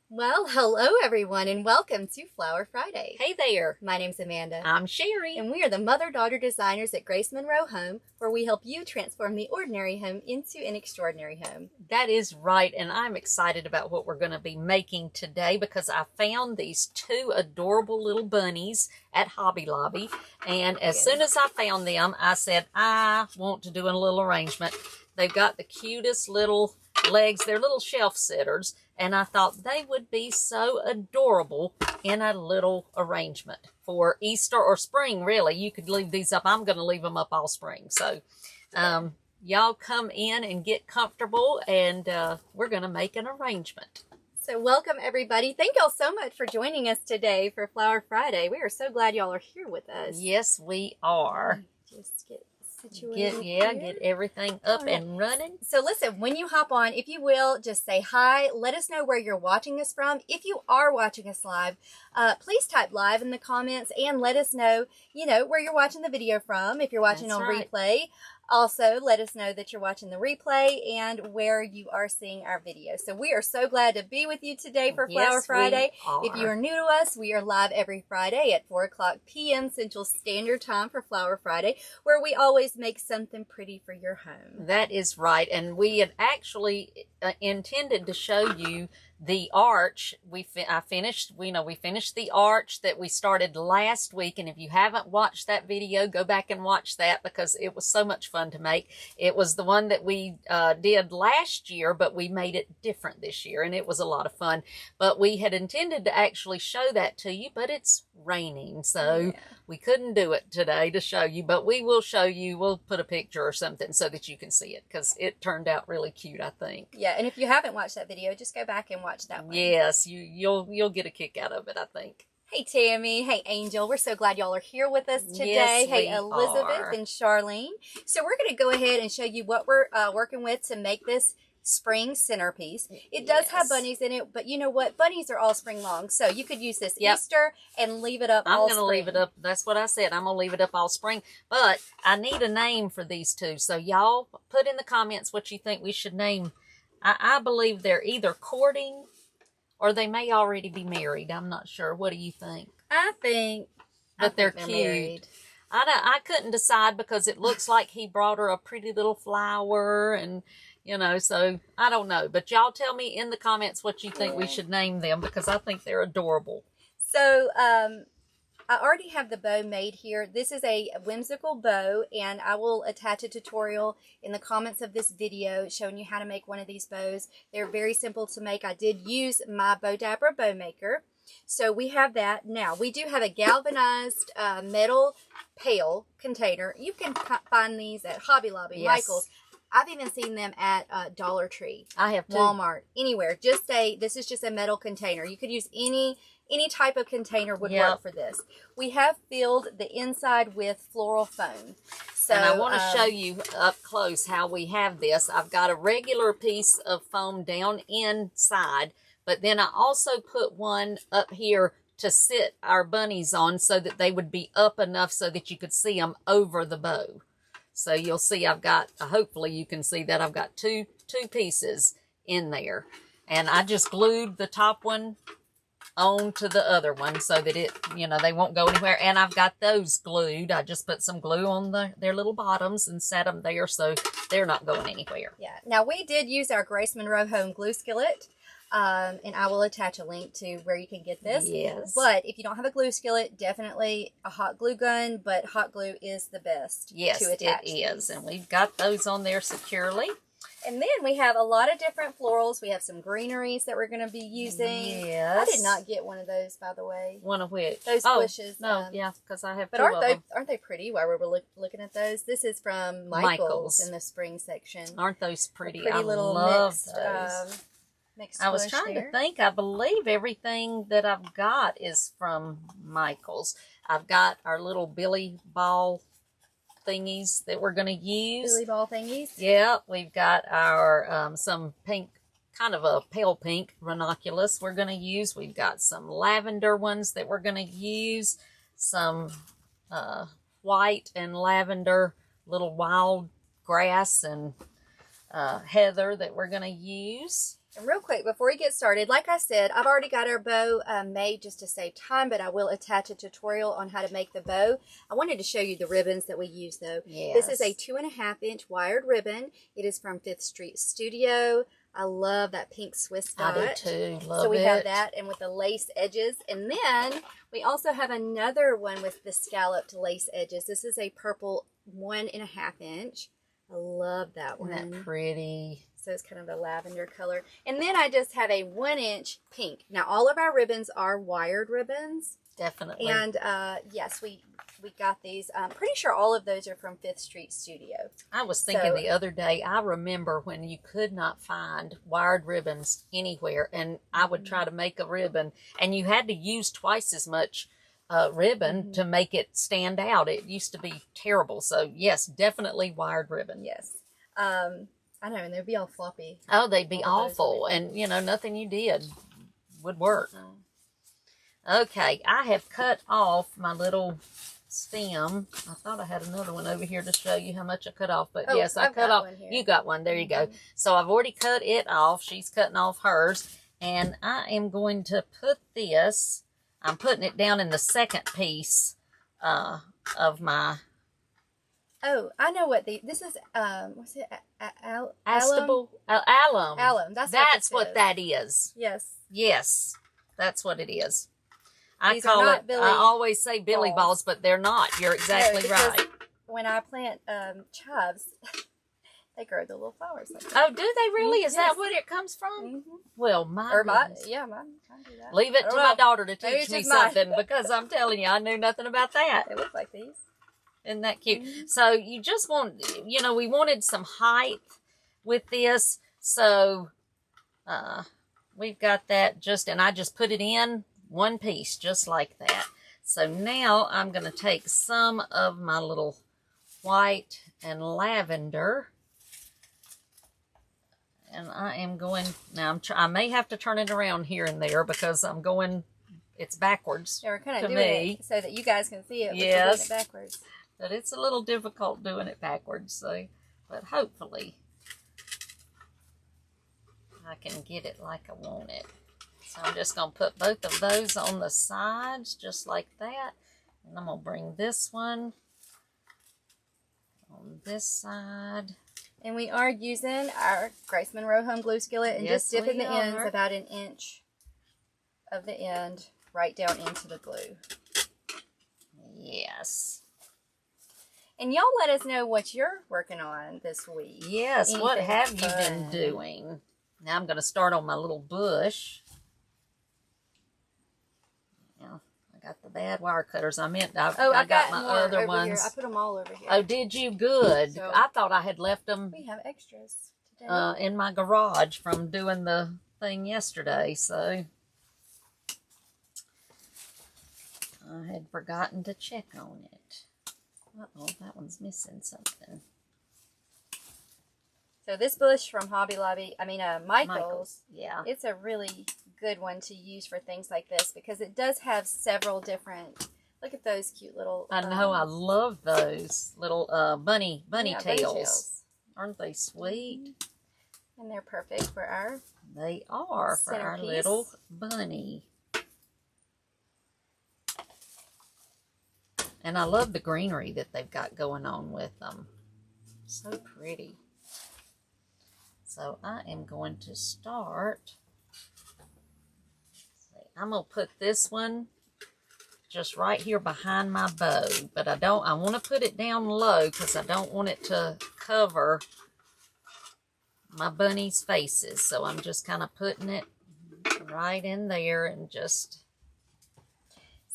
Well, hello everyone, and welcome to Flower Friday. Hey there. My name's Amanda. I'm Sherry. And we are the mother-daughter designers at Grace Monroe Home, where we help you transform the ordinary home into an extraordinary home. That is right, and I'm excited about what we're going to be making today because I found these two adorable little bunnies at Hobby Lobby, and as soon as I found them, I said, I want to do a little arrangement. They've got the cutest little legs. They're little shelf sitters, and I thought they would be so adorable in a little arrangement for Easter or spring, really. You could leave these up. I'm going to leave them up all spring. So y'all come in and get comfortable, and we're going to make an arrangement. So welcome everybody. Thank y'all so much for joining us today for Flower Friday. We are so glad y'all are here with us. Yes, we are. Just get situated. Get everything up and running. So listen, when you hop on, if you will, just say hi. Let us know where you're watching us from. If you are watching us live, please type live in the comments and let us know, where you're watching the video from. If you're watching on replay, also let us know that you're watching the replay and where you are seeing our video. So we are so glad to be with you today for Flower Friday. If you are new to us, we are live every Friday at 4:00 p.m. Central Standard Time for Flower Friday, where we always make something pretty for your home. That is right. And we had actually intended to show you the arch. We finished the arch that we started last week, and if you haven't watched that video, go back and watch that because it was so much fun to make. It was the one that we did last year, but we made it different this year, and it was a lot of fun. But we had intended to actually show that to you, but it's raining, so we couldn't do it today to show you, but we will show you. We'll put a picture or something so that you can see it because it turned out really cute, I think. Yeah, and if you haven't watched that video, just go back and watch that one. Yes, you'll get a kick out of it, I think. Hey Tammy, hey Angel, we're so glad y'all are here with us today. Yes, hey Elizabeth and Charlene. So we're going to go ahead and show you what we're working with to make this spring centerpiece. It does have bunnies in it, but you know what? Bunnies are all spring long, so you could use this Easter and leave it up all spring. I'm going to leave it up. That's what I said. I'm going to leave it up all spring, but I need a name for these two, so y'all put in the comments what you think we should name. I believe they're either courting or they may already be married. I'm not sure. What do you think? I think they're cute. Married. I couldn't decide because it looks like he brought her a pretty little flower, and so I don't know. But y'all tell me in the comments what you think we should name them because I think they're adorable. So I already have the bow made here. This is a whimsical bow, and I will attach a tutorial in the comments of this video showing you how to make one of these bows. They're very simple to make. I did use my Bow Dabber bow maker. So we have that. Now, we do have a galvanized metal pail container. You can find these at Hobby Lobby, Michael's. I've even seen them at Dollar Tree. I have too. Walmart, anywhere. This is just a metal container. You could use any type of container would work for this. We have filled the inside with floral foam. So, and I want to show you up close how we have this. I've got a regular piece of foam down inside, but then I also put one up here to sit our bunnies on so that they would be up enough so that you could see them over the bow. So you'll see I've got, hopefully you can see that I've got two pieces in there. And I just glued the top one onto the other one so that it, they won't go anywhere. And I've got those glued. I just put some glue on their little bottoms and set them there so they're not going anywhere. Yeah. Now we did use our Grace Monroe Home glue skillet. And I will attach a link to where you can get this. Yes. But if you don't have a glue skillet, definitely a hot glue gun, but hot glue is the best to attach. Yes, it is. And we've got those on there securely. And then we have a lot of different florals. We have some greeneries that we're going to be using. Yes. I did not get one of those, by the way. One of which? Those bushes. No, because I have but two of them. Aren't they pretty while we were looking at those? This is from Michael's in the spring section. Aren't those pretty? Pretty little love mixed, those. I was trying to think. I believe everything that I've got is from Michael's. I've got our little billy ball thingies that we're going to use. Billy ball thingies? Yeah, we've got our some pink, kind of a pale pink ranunculus we're going to use. We've got some lavender ones that we're going to use. Some white and lavender little wild grass and heather that we're going to use. And real quick, before we get started, like I said, I've already got our bow made just to save time, but I will attach a tutorial on how to make the bow. I wanted to show you the ribbons that we use, though. Yes. This is a 2.5-inch wired ribbon. It is from 5th Street Studio. I love that pink Swiss dot. I do too. Love it. So we have that, and with the lace edges. And then we also have another one with the scalloped lace edges. This is a purple 1.5-inch. I love that one. Isn't that pretty? So it's kind of a lavender color. And then I just have a 1-inch pink. Now, all of our ribbons are wired ribbons. Definitely. And yes, we got these. I'm pretty sure all of those are from 5th Street Studio. I was thinking the other day, I remember when you could not find wired ribbons anywhere, and I would try to make a ribbon, and you had to use twice as much ribbon to make it stand out. It used to be terrible. So, yes, definitely wired ribbon. Yes. I know, and they'd be all floppy. Oh, they'd be awful, and, you know, nothing you did would work. Okay, I have cut off my little stem. I thought I had another one over here to show you how much I cut off, but yes, I cut off. You got one. There you go. So I've already cut it off. She's cutting off hers, and I am going to put this. I'm putting it down in the second piece of my. Oh, I know what this is. What's it? Alum. Alum. That's what that is. Yes. Yes, that's what it is. I always say Billy balls, but they're not. You're exactly right. When I plant chives, they grow the little flowers like that. Oh, do they really? Is that what it comes from? Mm-hmm. Well, mine do that. Leave it to my daughter to teach me something, because I'm telling you, I knew nothing about that. They look like these. Isn't that cute? So you just want, you know, we wanted some height with this, so we've got that and I just put it in one piece, just like that. So now I'm going to take some of my little white and lavender, and I am going, now I may have to turn it around here and there because I'm going, it's backwards. Yeah, we're kind of doing it so that you guys can see it. Yes. Doing it backwards. But it's a little difficult doing it backwards, so, but hopefully I can get it like I want it. So I'm just going to put both of those on the sides, just like that. And I'm going to bring this one on this side. And we are using our Grace Monroe home glue skillet and just dipping the ends about 1 inch of the end right down into the glue. Yes. And y'all let us know what you're working on this week. Yes, what have you been doing? Now I'm going to start on my little bush. Yeah, I got the bad wire cutters. I got my other ones. Here. I put them all over here. Oh, did you? Good. So, I thought I had left them. We have extras today. In my garage from doing the thing yesterday, so I had forgotten to check on it. Uh-oh, that one's missing something. So this bush from Hobby Lobby, Michael's. Yeah. It's a really good one to use for things like this because it does have several different, look at those cute little. I know, I love those little bunny tails. Aren't they sweet? And they're perfect for our They are for our little bunny. And I love the greenery that they've got going on with them. So pretty. So I am going to start. I'm going to put this one just right here behind my bow. But I want to put it down low because I don't want it to cover my bunny's faces. So I'm just kind of putting it right in there and just...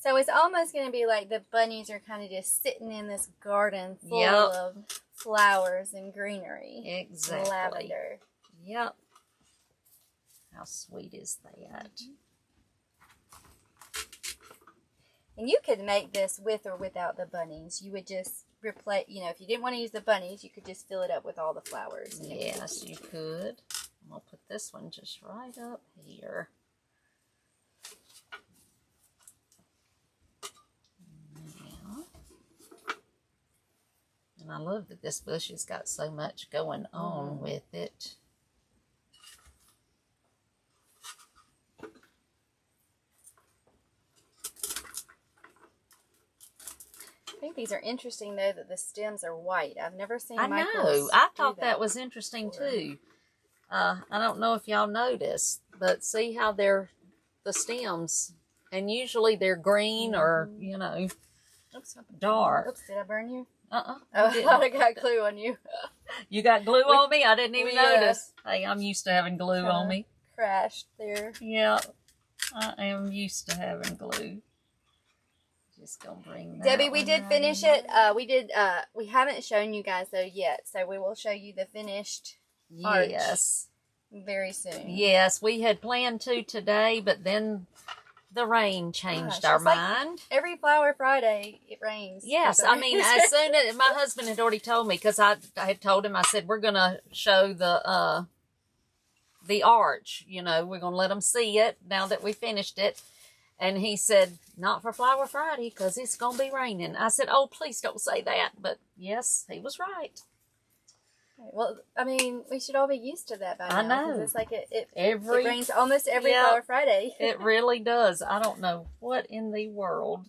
So it's almost going to be like the bunnies are kind of just sitting in this garden full of flowers and greenery. Exactly. And lavender. Yep. How sweet is that? And you could make this with or without the bunnies. You would just replace, if you didn't want to use the bunnies, you could just fill it up with all the flowers. Yes, you could. I'm going to put this one just right up here. And I love that this bush has got so much going on with it. think these are interesting, though, that the stems are white. I've never seen I Michael's know. I do thought that was interesting, too. I don't know if y'all noticed, but see how they're the stems, and usually they're green or, you know, Oops, dark. Oops, did I burn you? Uh-uh. Oh, I thought I got glue on you. You got glue on me? I didn't even we, notice. Hey, I'm used to having glue on me. Crashed there. Yeah, I am used to having glue. Just gonna bring that. Debbie, we did finish it. We haven't shown you guys though yet, so we will show you the finished arch very soon. Yes, we had planned to today, but then the rain changed our mind. Like every Flower Friday, it rains. Yes, I mean, as soon as my husband had already told me, because I had told him, I said, we're going to show the arch, you know, we're going to let them see it now that we finished it. And he said, not for Flower Friday, because it's going to be raining. I said, oh, please don't say that. But yes, he was right. Well, I mean, we should all be used to that by now. I know. Because it's like it rains almost every Flower Friday. It really does. I don't know what in the world.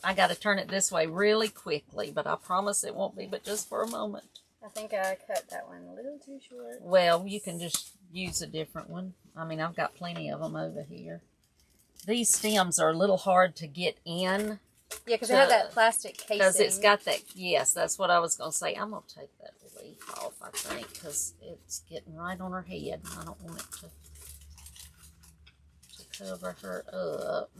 I got to turn it this way really quickly, but I promise it won't be but just for a moment. I think I cut that one a little too short. Well, you can just use a different one. I mean, I've got plenty of them over here. These stems are a little hard to get in. Yeah, because they have that plastic casing. Because it's got that, yes, that's what I was going to say. I'm going to take that leaf off, I think, because it's getting right on her head. I don't want it to cover her up.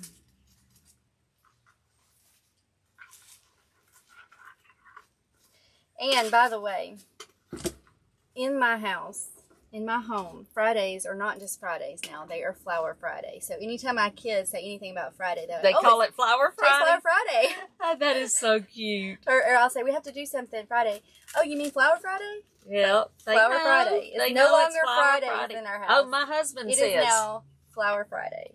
And, by the way, in my house, in my home, Fridays are not just Fridays now. They are Flower Friday. So anytime my kids say anything about Friday, they call it Flower Friday? Flower Friday. That is so cute. Or I'll say, we have to do something Friday. Oh, you mean Flower Friday? Yeah. Flower Friday. It's no longer Fridays in our house. Oh, my husband says. It is now Flower Friday.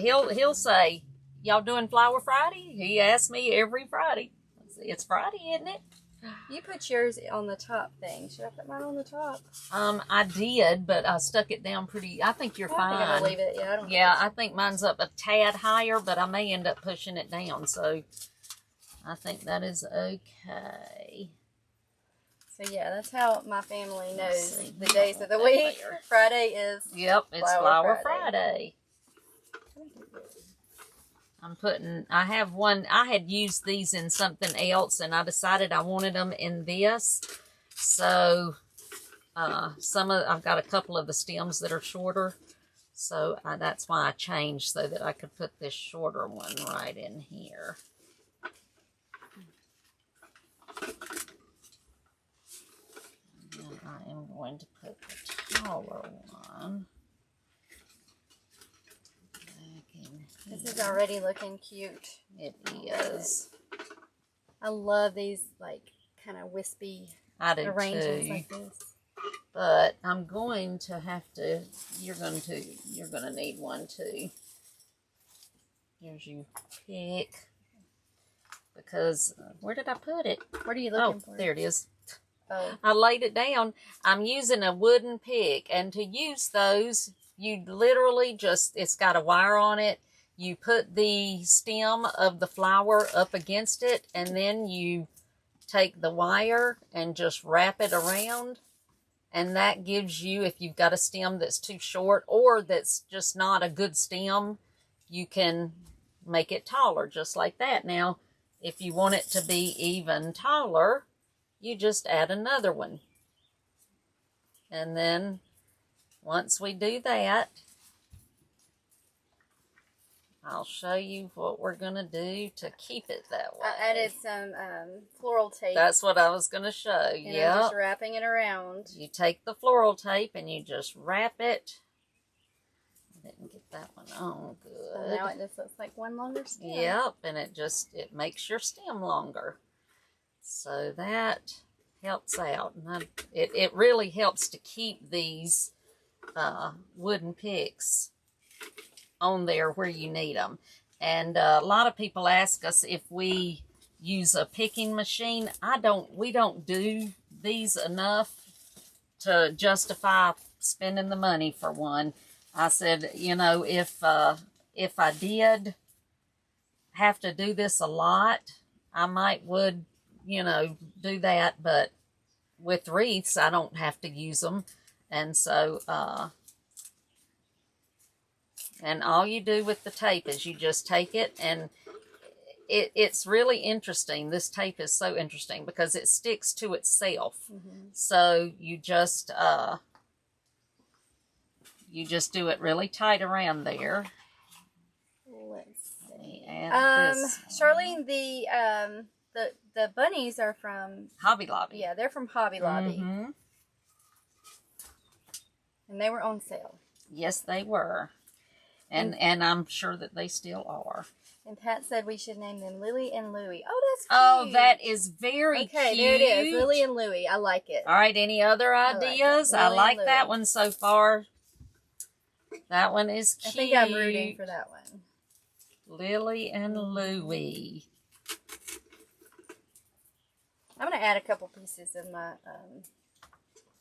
He'll say, y'all doing Flower Friday? He asks me every Friday. It's Friday, isn't it? You put yours on the top thing. Should I put mine on the top? I did, but I stuck it down pretty. I think you're fine. I think I'm gonna leave it. Yeah, I think mine's up a tad higher, but I may end up pushing it down. So I think that is okay. So yeah, that's how my family knows the days of the week. Friday is it's Flower Friday. I have one, I had used these in something else, and I decided I wanted them in this. So, I've got a couple of the stems that are shorter. So, that's why I changed, so that I could put this shorter one right in here. And I am going to put the taller one. This is already looking cute. It is. I love these, like, kind of wispy arrangements like this. But I'm going to have to, you're going to need one too. Here's your pick. Because, where did I put it? What are you looking for? Oh, there it is. Oh. I laid it down. I'm using a wooden pick. And to use those, you literally just, it's got a wire on it. You put the stem of the flower up against it, and then you take the wire and just wrap it around. And that gives you, if you've got a stem that's too short or that's just not a good stem, you can make it taller just like that. Now, if you want it to be even taller, you just add another one. And then once we do that, I'll show you what we're going to do to keep it that way. I added some floral tape. That's what I was going to show. Yeah. I'm just wrapping it around. You take the floral tape and you just wrap it. I didn't get that one on good. So now it just looks like one longer stem. Yep, and it makes your stem longer. So that helps out. And it really helps to keep these wooden picks on there where you need them. And a lot of people ask us if we use a picking machine. We don't do these enough to justify spending the money for one. I said, you know, if I did, have to do this a lot, I would, you know, do that, but with wreaths, I don't have to use them. And so, and all you do with the tape is you just take it, and it's really interesting. This tape is so interesting because it sticks to itself. So you just do it really tight around there. Let's see. This. Charlene, the bunnies are from Hobby Lobby. Yeah, they're from Hobby Lobby. And they were on sale. Yes, they were. And I'm sure that they still are. And Pat said we should name them Lily and Louie. Oh, that's cute. Oh, that is very cute. Okay, there it is. Lily and Louie. I like it. All right, any other ideas? I like that one so far. That one is cute. I think I'm rooting for that one. Lily and Louie. I'm going to add a couple pieces of my...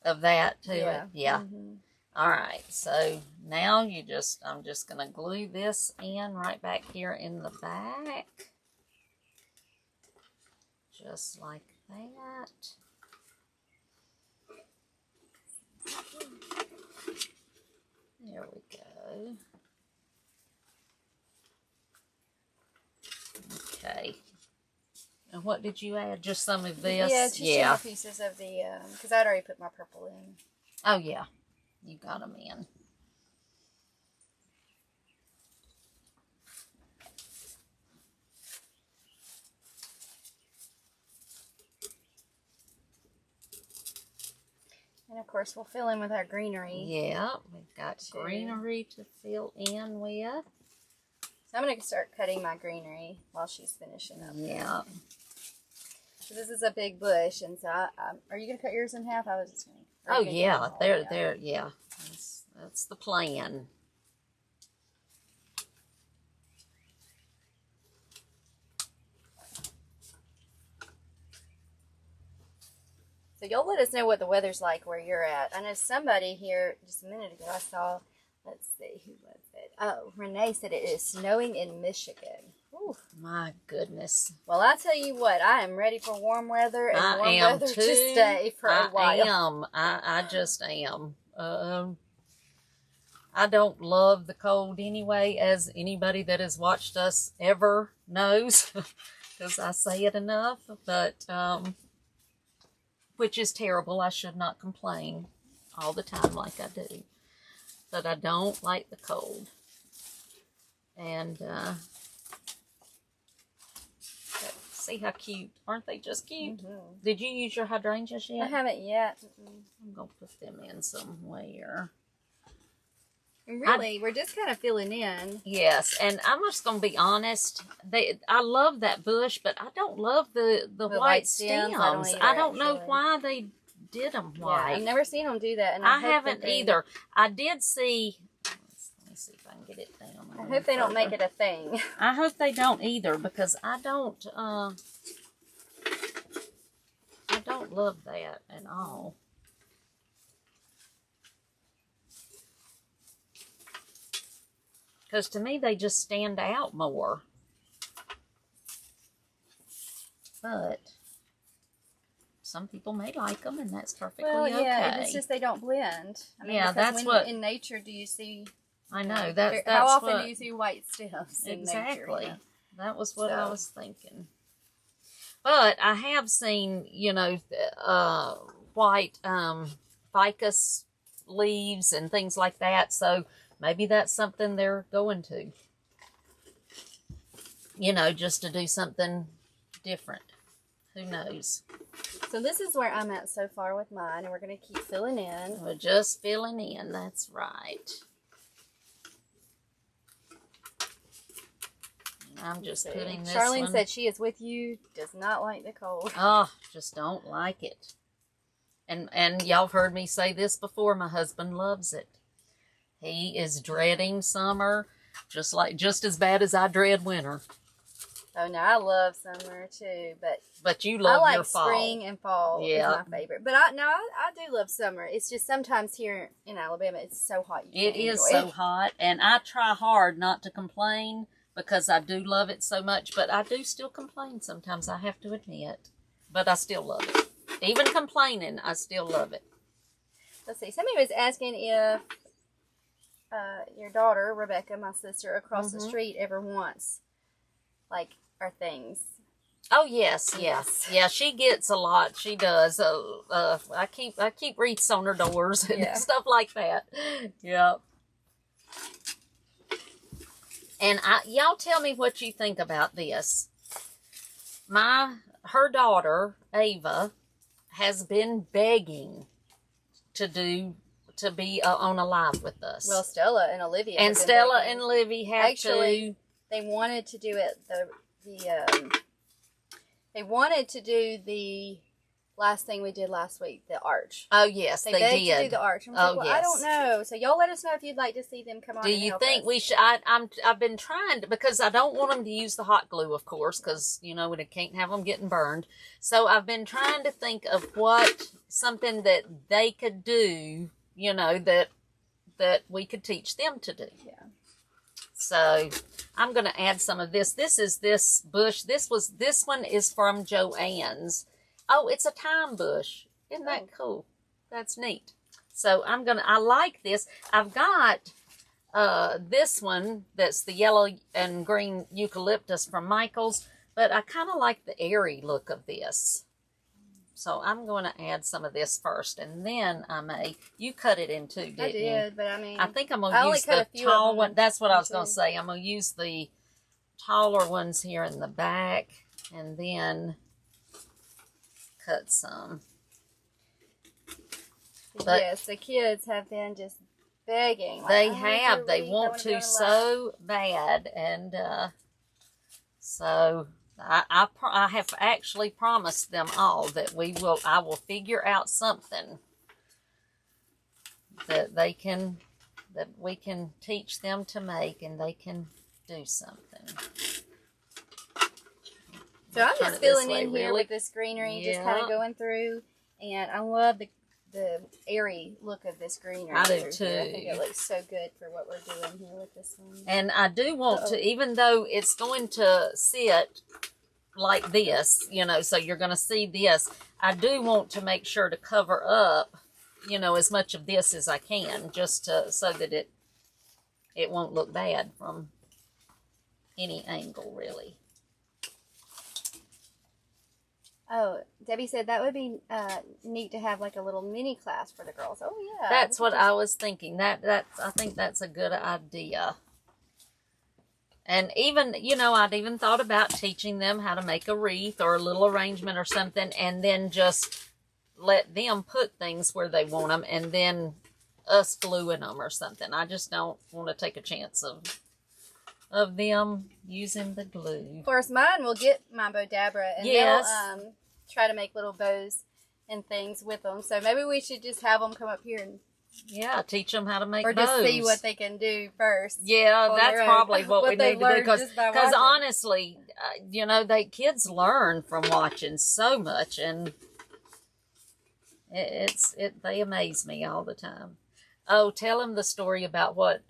of that to it. Yeah. Mm-hmm. All right, so now I'm just going to glue this in right back here in the back. Just like that. There we go. Okay. And what did you add? Just some of this? Yeah, just some more pieces of the, because I'd already put my purple in. Oh, yeah. You got them in. And of course, we'll fill in with our greenery. Yeah, we've got greenery to fill in with. So I'm going to start cutting my greenery while she's finishing up. Yeah. So this is a big bush, and so are you going to cut yours in half? I was just going to. Oh, yeah. Yeah. That's the plan. So y'all let us know what the weather's like where you're at. I know somebody here just a minute ago I saw, let's see, who was it? Oh, Renee said it is snowing in Michigan. Ooh. My goodness. Well, I tell you what, I am ready for warm weather and warm weather to stay for a while. I just am. I don't love the cold anyway, as anybody that has watched us ever knows, because I say it enough, but, which is terrible. I should not complain all the time like I do, but I don't like the cold. And, see how cute. Aren't they just cute? Did you use your hydrangeas yet? I haven't yet. I'm going to put them in somewhere. Really, we're just kind of filling in. Yes, and I'm just going to be honest. I love that bush, but I don't love the white stems. I don't know why they did them white. Yeah, I've never seen them do that. And I haven't either. I did see... Let me see if I can get it down. I hope they don't make it a thing. I hope they don't either, because I don't love that at all. Because to me, they just stand out more. But some people may like them, and that's perfectly okay. Yeah, it's just they don't blend. I mean, yeah, that's what... in nature do you see... I know, that's how often do you see white stems in nature? Exactly. That was what I was thinking. But I have seen, you know, white ficus leaves and things like that, so... Maybe that's something they're going to. You know, just to do something different. Who knows? So this is where I'm at so far with mine, and we're going to keep filling in. We're just filling in, that's right. I'm just putting this Charlene said she is with you, does not like the cold. Oh, just don't like it. And y'all have heard me say this before, my husband loves it. He is dreading summer just as bad as I dread winter. Oh no, I love summer too, but you love your fall. I like spring and fall is my favorite. But I do love summer. It's just sometimes here in Alabama it's so hot. It is so hot, and I try hard not to complain, because I do love it so much, but I do still complain sometimes, I have to admit. But I still love it. Even complaining, I still love it. Let's see. Somebody was asking if your daughter, Rebecca, my sister, across the street ever wants, like, our things. Oh, yes, yes. Yeah, she gets a lot. She does. I keep wreaths on her doors and stuff like that. Yep. And y'all tell me what you think about this. Her daughter, Ava, has been begging to be on a live with us. Well, Stella and Olivia. And Stella and Livy have actually, they wanted to do it. They wanted to do the last thing we did last week, the arch. Oh yes, they begged did. To do the arch. Well, yes. I don't know. So y'all let us know if you'd like to see them come on. Do you think we should? I've been trying to, because I don't want them to use the hot glue, of course, because we can't have them getting burned. So I've been trying to think of something that they could do. That we could teach them to do. Yeah. So I'm going to add some of this. This is this bush. This one is from Joanne's. Oh, it's a thyme bush. Isn't that cool? That's neat. So I like this. I've got this one that's the yellow and green eucalyptus from Michael's, but I kind of like the airy look of this. So I'm going to add some of this first, and then you cut it in two, didn't you? I did, but I think I'm going to use the tall one. That's what I was going to say. I'm going to use the taller ones here in the back, and then cut some. But yes, the kids have been just begging. They have. They want to so bad, and so I have actually promised them all that I will figure out something that we can teach them to make, and they can do something. So I'm just filling in here with this greenery, just kind of going through, and I love the airy look of this greenery. I do too. I think it looks so good for what we're doing here with this one. And I do want to, even though it's going to sit like this, so you're going to see this, I do want to make sure to cover up, as much of this as I can, just so that it won't look bad from any angle, really. Oh, Debbie said that would be neat to have like a little mini class for the girls. Oh yeah, that's what I was thinking. I think that's a good idea. And even I'd even thought about teaching them how to make a wreath or a little arrangement or something, and then just let them put things where they want them, and then us gluing them or something. I just don't want to take a chance of them using the glue. Of course, mine will get my Bodabra, and they'll try to make little bows and things with them. So maybe we should just have them come up here and teach them how to make bows. Or just see what they can do first. Yeah, that's probably what we need to do, because honestly, kids learn from watching so much, and they amaze me all the time. Oh, tell him the story about what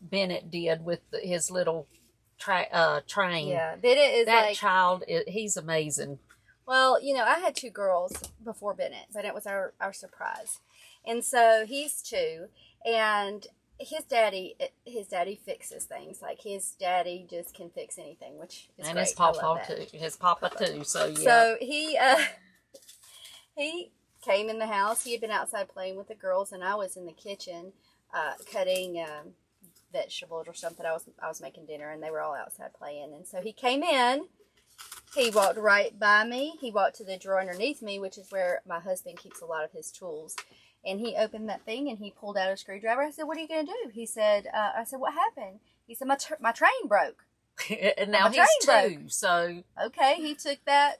Bennett did with his little train. Yeah, Bennett is that child. He's amazing. Well, I had 2 girls before Bennett. Bennett was our surprise, and so he's 2, and his daddy fixes things. Like his daddy just can fix anything, which is and great. His papa too. So yeah. So he came in the house. He had been outside playing with the girls, and I was in the kitchen cutting vegetables or something. I was making dinner, and they were all outside playing. And so he came in. He walked right by me. He walked to the drawer underneath me, which is where my husband keeps a lot of his tools. And he opened that thing, and he pulled out a screwdriver. I said, "What are you going to do?" He said, I said, "What happened?" He said, my train broke. And now he's 2, so. Okay, he took that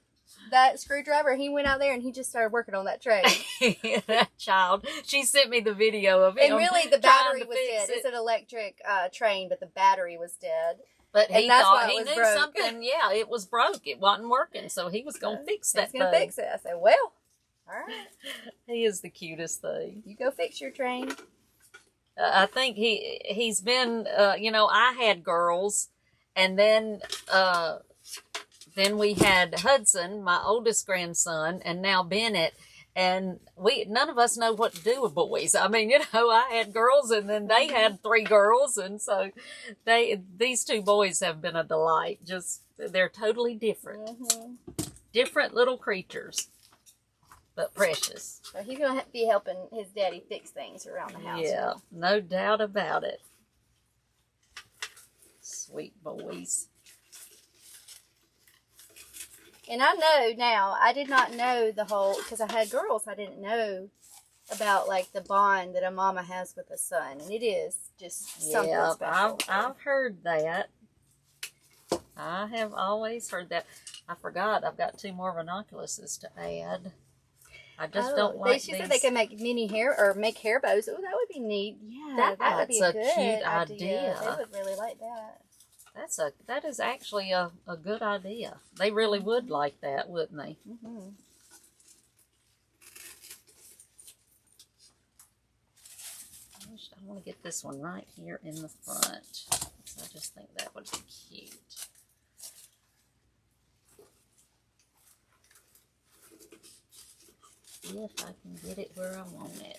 screwdriver, he went out there and he just started working on that train. That child. She sent me the video of him. And really the battery was dead. It's an electric train, but the battery was dead. But he thought he knew something. Yeah, it was broke. It wasn't working, so he was going to fix that thing. He's going to fix it. I said, well, all right. He is the cutest thing. You go fix your train. I think he's been, I had girls, And then we had Hudson, my oldest grandson, and now Bennett. And none of us know what to do with boys. I mean, I had girls, and then they had 3 girls, and so these 2 boys have been a delight. Just they're totally different, different little creatures, but precious. So he's gonna be helping his daddy fix things around the house. Yeah, no doubt about it. Sweet boys. And I know now, I did not know the whole, because I had girls, I didn't know about like the bond that a mama has with a son. And it is just something special. I've heard that. I have always heard that. I forgot, I've got 2 more ranunculuses to add. I just don't like She said they can make mini hair, or make hair bows. Oh, that would be neat. Yeah, that would be a good cute idea. They would really like that. That is actually a good idea. They really would like that, wouldn't they? I want to get this one right here in the front. I just think that would be cute. If I can get it where I want it.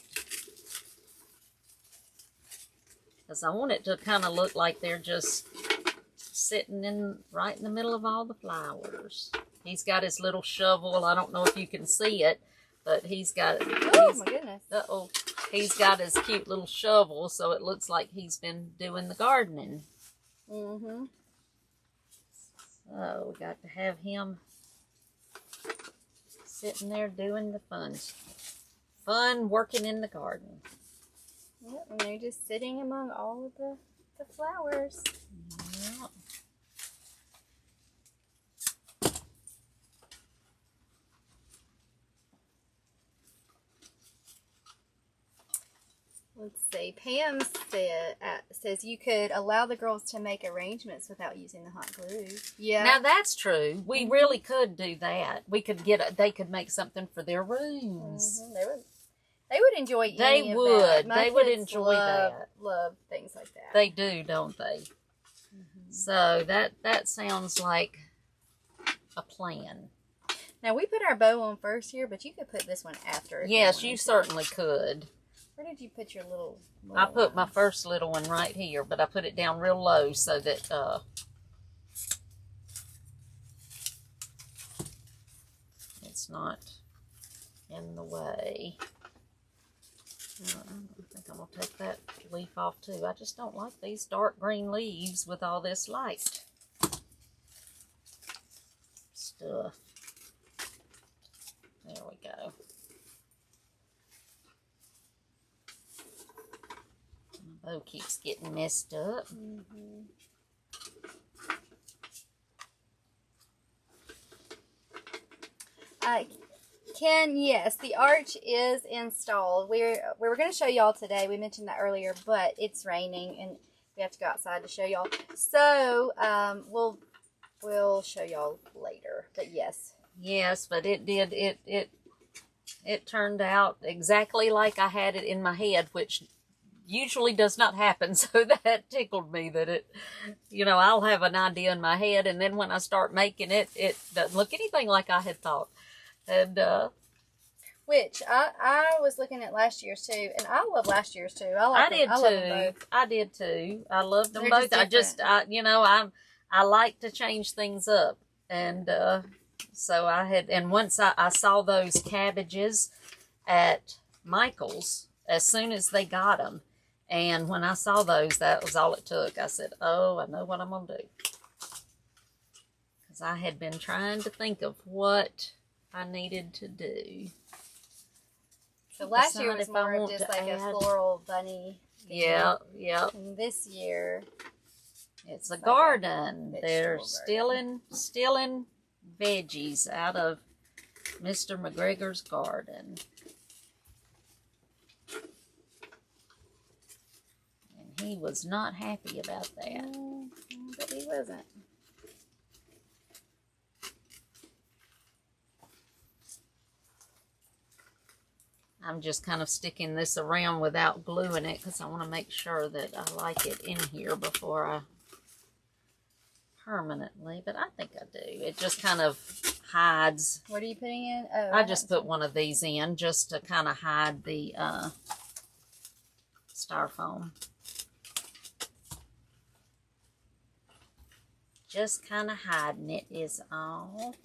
Because I want it to kind of look like they're just sitting right in the middle of all the flowers. He's got his little shovel. I don't know if you can see it, but he's got it. Oh my goodness. He's got his cute little shovel, so it looks like he's been doing the gardening. So we got to have him sitting there doing the fun working in the garden. Yep, and they're just sitting among all of the flowers. Yep. Let's see. Pam says you could allow the girls to make arrangements without using the hot glue. Yeah. Now that's true. We really could do that. We could they could make something for their rooms. They would enjoy any of that. They would enjoy that. Love things like that. They do, don't they? So that sounds like a plan. Now we put our bow on first here, but you could put this one after. Yes, you certainly could. Where did you put your little I put my first little one right here, but I put it down real low so that it's not in the way. I think I'm going to take that leaf off too. I just don't like these dark green leaves with all this light stuff. There we go. My bow keeps getting messed up. Ken, yes, the arch is installed. We were going to show y'all today. We mentioned that earlier, but it's raining and we have to go outside to show y'all. So we'll show y'all later. But yes. Yes, but it turned out exactly like I had it in my head, which usually does not happen. So that tickled me that it, I'll have an idea in my head, and then when I start making it, it doesn't look anything like I had thought. And which I was looking at last year's too, and I love last year's too. I did too. I loved them They're both. I like to change things up, and so and once I saw those cabbages at Michael's as soon as they got them, and when I saw those, that was all it took. I said, "Oh, I know what I'm gonna do," because I had been trying to think of what I needed to do. So last year was more of just like a floral bunny. Yeah. And this year, it's a garden. They're stealing veggies out of Mr. McGregor's garden. And he was not happy about that. But he wasn't. I'm just kind of sticking this around without gluing it because I want to make sure that I like it in here before I permanently, but I think I do. It just kind of hides. What are you putting in? Oh, I just put one of these in just to kind of hide the styrofoam. Just kind of hiding it is all.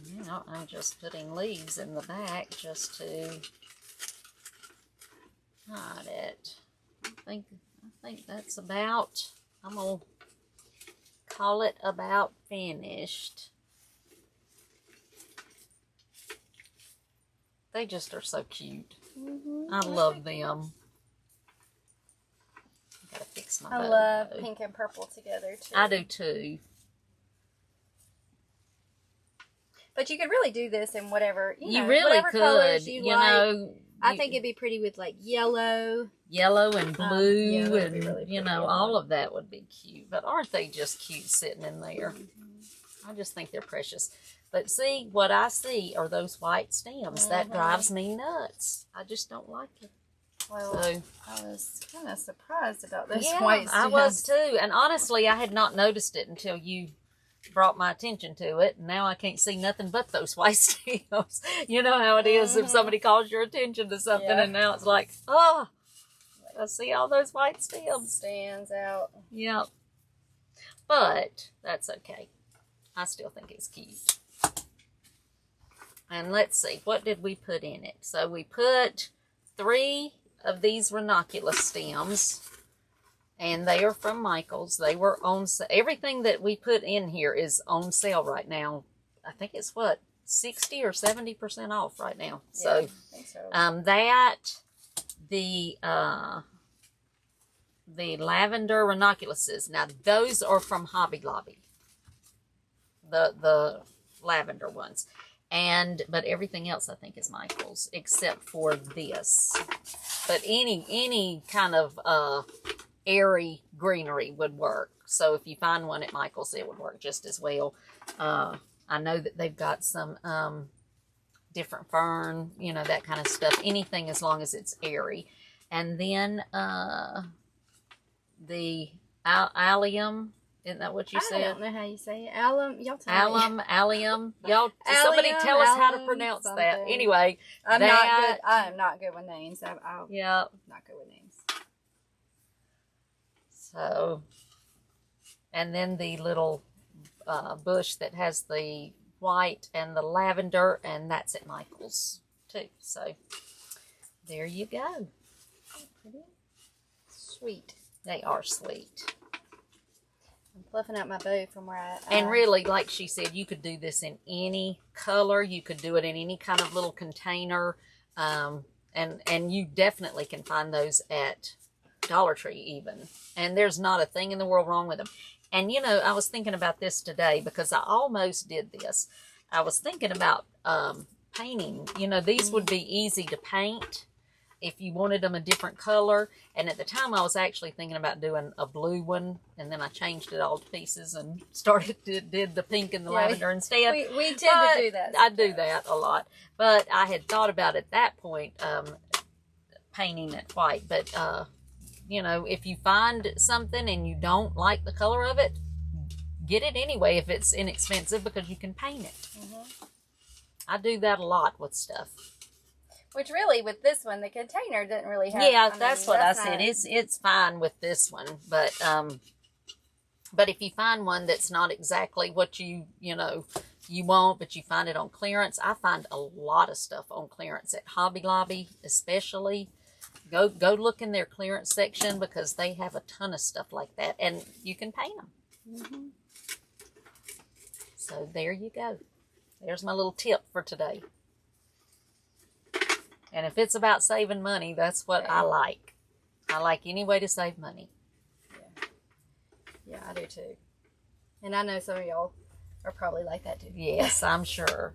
You know, I'm just putting leaves in the back just to hide it. I think that's about, I'm going to call it about finished. They just are so cute. I love them. I gotta fix my bow. I love pink and purple together too. I do too. But you could really do this in whatever, you really whatever could. colors you like. Know, I think it'd be pretty with like yellow. Yellow and blue yeah, and, really you know, all of that would be cute. But aren't they just cute sitting in there? I just think they're precious. But see, what I see are those white stems. That drives me nuts. I just don't like it. Well, so, I was kind of surprised about those yeah, white stems. I was too. And honestly, I had not noticed it until you brought my attention to it. And now I can't see nothing but those white stems. You know how it is if somebody calls your attention to something and now it's like, oh, I see all those white stems. Stands out. Yep. But that's okay. I still think it's cute. And let's see, what did we put in it? So we put 3 of these ranunculus stems, and they are from Michael's. They were on sale. Everything that we put in here is on sale right now. I think it's what, 60 or 70% off right now. So, yeah, I think so. That, the lavender ranunculuses. Now those are from Hobby Lobby. The lavender ones. But everything else I think is Michael's except for this. But any kind of airy greenery would work. So if you find one at Michael's, it would work just as well. I know that they've got some different fern, you know, that kind of stuff. Anything as long as it's airy. And then the allium. Isn't that what you said? I don't know how you say it. Allium. Y'all tell allium, me. allium. Y'all, somebody tell us how to pronounce something. that. Anyway, I'm not good. I am not good with names. I'm yeah, not good with names. So, and then the little bush that has the white and the lavender, and that's at Michael's too. So, there you go. Pretty sweet. They are sweet. I'm fluffing out my bow from where I... And really, like she said, you could do this in any color. You could do it in any kind of little container. And you definitely can find those at Dollar Tree even. And there's not a thing in the world wrong with them. And, you know, I was thinking about this today because I almost did this. I was thinking about painting. You know, these would be easy to paint if you wanted them a different color. And at the time I was actually thinking about doing a blue one, and then I changed it all to pieces and did the pink and the lavender instead. We tend to do that. I do that a lot. But I had thought about at that point painting it white. But, you know, if you find something and you don't like the color of it, get it anyway if it's inexpensive because you can paint it. I do that a lot with stuff. Which really, with this one, the container didn't really have... Yeah, that's what I said. It's fine with this one. But if you find one that's not exactly what you want, but you find it on clearance, I find a lot of stuff on clearance at Hobby Lobby, especially. Go look in their clearance section because they have a ton of stuff like that, and you can paint them. So there you go. There's my little tip for today. And if it's about saving money, that's what I like. I like any way to save money. Yeah, I do too. And I know some of y'all are probably like that too. Yes, I'm sure.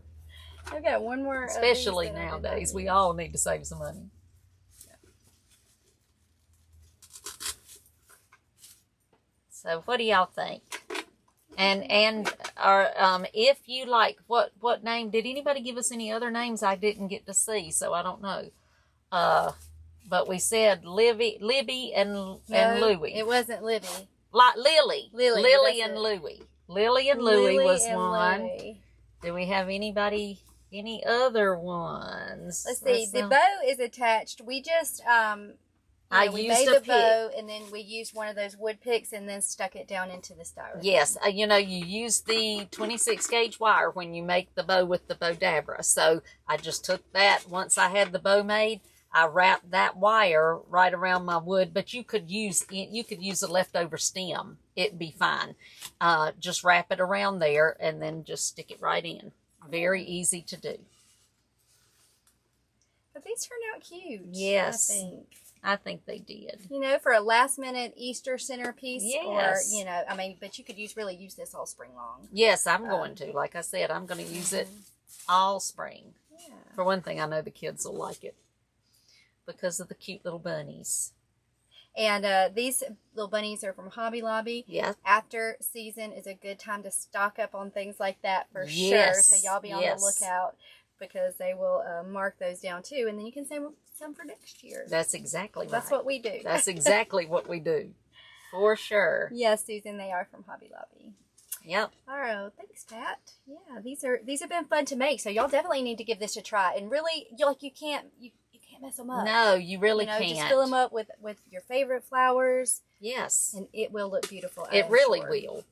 I've got one more. Especially nowadays. We all need to save some money. So what do y'all think? And our if you like, what name did anybody give us? Any other names I didn't get to see, so I don't know. But we said Libby and Louie. It wasn't Libby. Like Lily and it. Louie. Lily and Louie was and one. Louie. Do we have any other ones? Let's see. The bow is attached. We just we made the bow, and then we used one of those wood picks and then stuck it down into the styrofoam. Yes, you use the 26 gauge wire when you make the bow with the bow dabra. So I just took that. Once I had the bow made, I wrapped that wire right around my wood. But you could use a leftover stem. It'd be fine. Just wrap it around there and then just stick it right in. Very easy to do. But these turned out cute. Yes. I think they did. For a last-minute Easter centerpiece. Yes. Or, but you could really use this all spring long. Yes, I'm going to. Like I said, I'm going to use it all spring. Yeah. For one thing, I know the kids will like it because of the cute little bunnies. And these little bunnies are from Hobby Lobby. Yeah. After season is a good time to stock up on things like that for yes. sure. So y'all be on the lookout because they will mark those down too. And then you can save some for next year. That's exactly right. That's what we do. That's exactly what we do. For sure. Yes, Susan, they are from Hobby Lobby. Yep. All right, thanks, Pat. Yeah, these have been fun to make, so y'all definitely need to give this a try. And really, you can't mess them up. No, you really can't. Just fill them up with your favorite flowers. Yes. And it will look beautiful. It really will.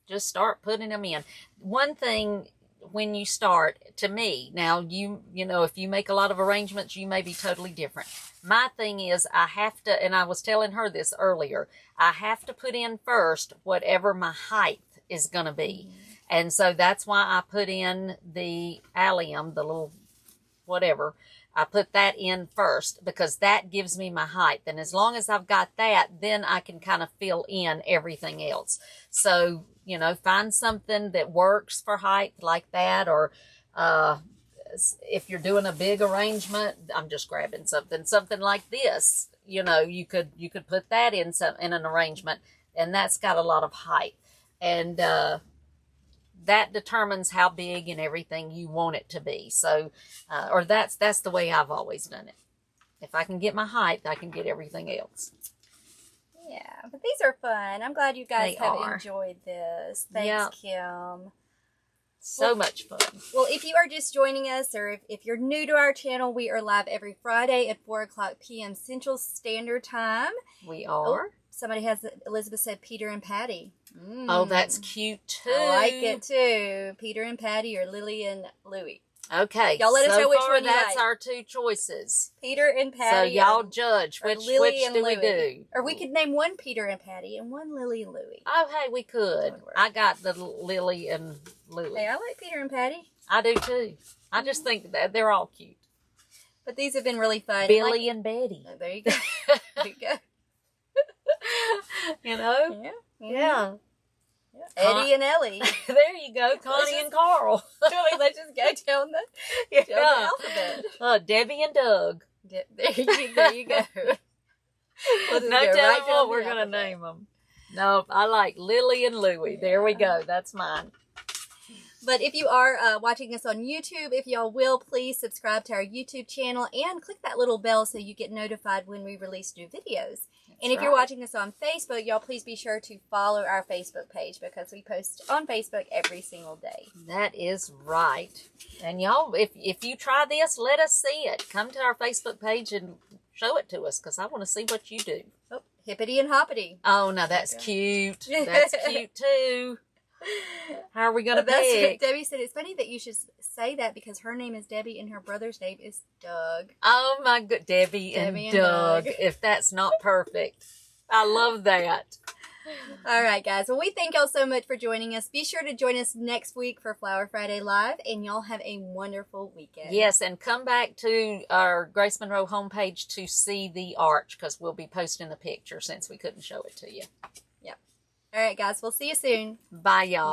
Just start putting them in. One thing when you start, to me, now if you make a lot of arrangements, you may be totally different. My thing is I have to, and I was telling her this earlier, I have to put in first whatever my height is going to be. And so that's why I put in the allium, the little whatever. I put that in first because that gives me my height. And as long as I've got that, then I can kind of fill in everything else. So, find something that works for height like that. Or if you're doing a big arrangement, I'm just grabbing something like this. You could put that in an arrangement, and that's got a lot of height. And that determines how big and everything you want it to be. So, or that's the way I've always done it. If I can get my height, I can get everything else. Yeah, but these are fun. I'm glad you guys enjoyed this. Thanks, Kim. So much fun. Well, if you are just joining us, or if you're new to our channel, we are live every Friday at 4:00 p.m. Central Standard Time. We are. Oh, somebody Elizabeth said Peter and Patty. Oh, that's cute too. I like it too. Peter and Patty or Lily and Louie. Okay. Y'all let us know which one you like. That's our two choices. Peter and Patty. So y'all judge which do we do. Or we could name one Peter and Patty and one Lily and Louie. Oh, hey, we could. I got the Lily and Louie. Hey, I like Peter and Patty. I do too. I just think that they're all cute. But these have been really fun. Billy and Betty. Oh, there you go. There you go. Yeah. Yeah. Eddie and Ellie. There you go. Connie and Carl. Let's just go down the alphabet. Debbie and Doug. There you go. No telling what we're going to name them. No, I like Lily and Louie. There we go. That's mine. But if you are watching us on YouTube, if y'all will, please subscribe to our YouTube channel and click that little bell so you get notified when we release new videos. And if you're watching us on Facebook, y'all please be sure to follow our Facebook page because we post on Facebook every single day. That is right. And y'all, if you try this, let us see it. Come to our Facebook page and show it to us because I want to see what you do. Oh, hippity and hoppity. Oh, no, that's cute. That's cute too. How are we going to pick? Debbie said it's funny that you should say that because her name is Debbie and her brother's name is Doug. Oh my good, Debbie and Doug. If that's not perfect. I love that. All right, guys. Well, we thank y'all so much for joining us. Be sure to join us next week for Flower Friday Live, and y'all have a wonderful weekend. Yes, and come back to our Grace Monroe homepage to see the arch because we'll be posting the picture since we couldn't show it to you. Yep. All right, guys. We'll see you soon. Bye, y'all.